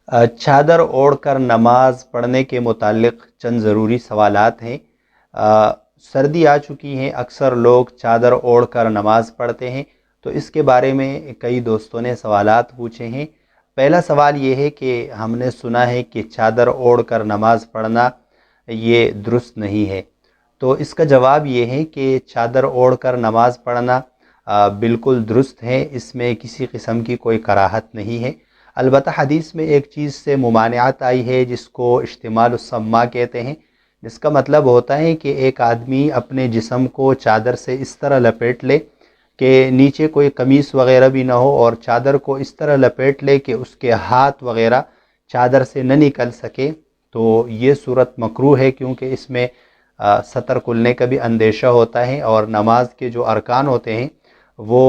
چادر اوڑھ کر نماز پڑھنے کے متعلق چند ضروری سوالات ہیں۔ سردی آ چکی ہیں، اکثر لوگ چادر اوڑھ کر نماز پڑھتے ہیں، تو اس کے بارے میں کئی دوستوں نے سوالات پوچھے ہیں۔ پہلا سوال یہ ہے کہ ہم نے سنا ہے کہ چادر اوڑھ کر نماز پڑھنا یہ درست نہیں ہے، تو اس کا جواب یہ ہے کہ چادر اوڑھ کر نماز پڑھنا بالکل درست ہے، اس میں کسی قسم کی کوئی کراہت نہیں ہے۔ البتہ حدیث میں ایک چیز سے ممانعت آئی ہے جس کو اشتمال السماع کہتے ہیں، جس کا مطلب ہوتا ہے کہ ایک آدمی اپنے جسم کو چادر سے اس طرح لپیٹ لے کہ نیچے کوئی قمیص وغیرہ بھی نہ ہو، اور چادر کو اس طرح لپیٹ لے کہ اس کے ہاتھ وغیرہ چادر سے نہ نکل سکے، تو یہ صورت مکروہ ہے، کیونکہ اس میں سطر کھلنے کا بھی اندیشہ ہوتا ہے، اور نماز کے جو ارکان ہوتے ہیں وہ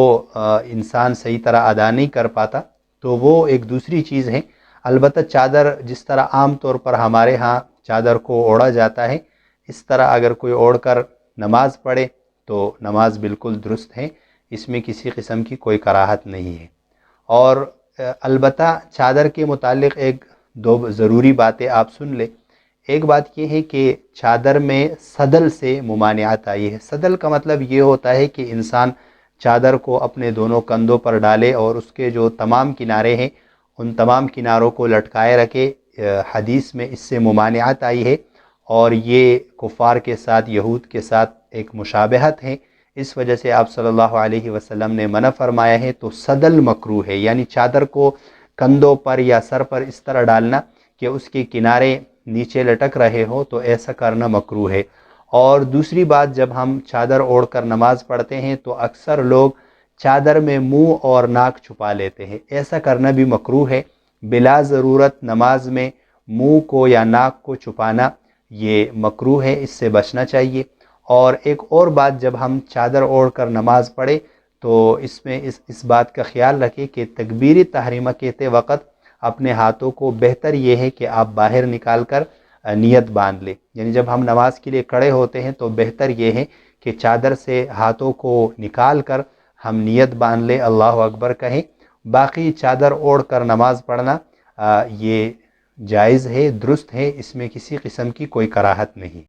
انسان صحیح طرح ادا نہیں کر پاتا، تو وہ ایک دوسری چیز ہے۔ البتہ چادر جس طرح عام طور پر ہمارے ہاں چادر کو اوڑھا جاتا ہے، اس طرح اگر کوئی اوڑھ کر نماز پڑھے تو نماز بالکل درست ہے، اس میں کسی قسم کی کوئی کراہت نہیں ہے۔ اور البتہ چادر کے متعلق ایک دو ضروری باتیں آپ سن لیں۔ ایک بات یہ ہے کہ چادر میں صدل سے ممانعت آئی ہے۔ صدل کا مطلب یہ ہوتا ہے کہ انسان چادر کو اپنے دونوں کندھوں پر ڈالے اور اس کے جو تمام کنارے ہیں ان تمام کناروں کو لٹکائے رکھے۔ حدیث میں اس سے ممانعت آئی ہے، اور یہ کفار کے ساتھ، یہود کے ساتھ ایک مشابہت ہے، اس وجہ سے آپ صلی اللہ علیہ وسلم نے منع فرمایا ہے۔ تو صدل مکروہ ہے، یعنی چادر کو کندھوں پر یا سر پر اس طرح ڈالنا کہ اس کے کنارے نیچے لٹک رہے ہو، تو ایسا کرنا مکروہ ہے۔ اور دوسری بات، جب ہم چادر اوڑھ کر نماز پڑھتے ہیں تو اکثر لوگ چادر میں منہ اور ناک چھپا لیتے ہیں، ایسا کرنا بھی مکروہ ہے۔ بلا ضرورت نماز میں منہ کو یا ناک کو چھپانا یہ مکروہ ہے، اس سے بچنا چاہیے۔ اور ایک اور بات، جب ہم چادر اوڑھ کر نماز پڑھیں تو اس میں اس بات کا خیال رکھیں کہ تکبیر تحریمہ کہتے وقت اپنے ہاتھوں کو بہتر یہ ہے کہ آپ باہر نکال کر نیت باندھ لیں، یعنی جب ہم نماز کے لیے کھڑے ہوتے ہیں تو بہتر یہ ہے کہ چادر سے ہاتھوں کو نکال کر ہم نیت باندھ لیں، اللہ اکبر کہیں۔ باقی چادر اوڑھ کر نماز پڑھنا یہ جائز ہے، درست ہے، اس میں کسی قسم کی کوئی کراہت نہیں۔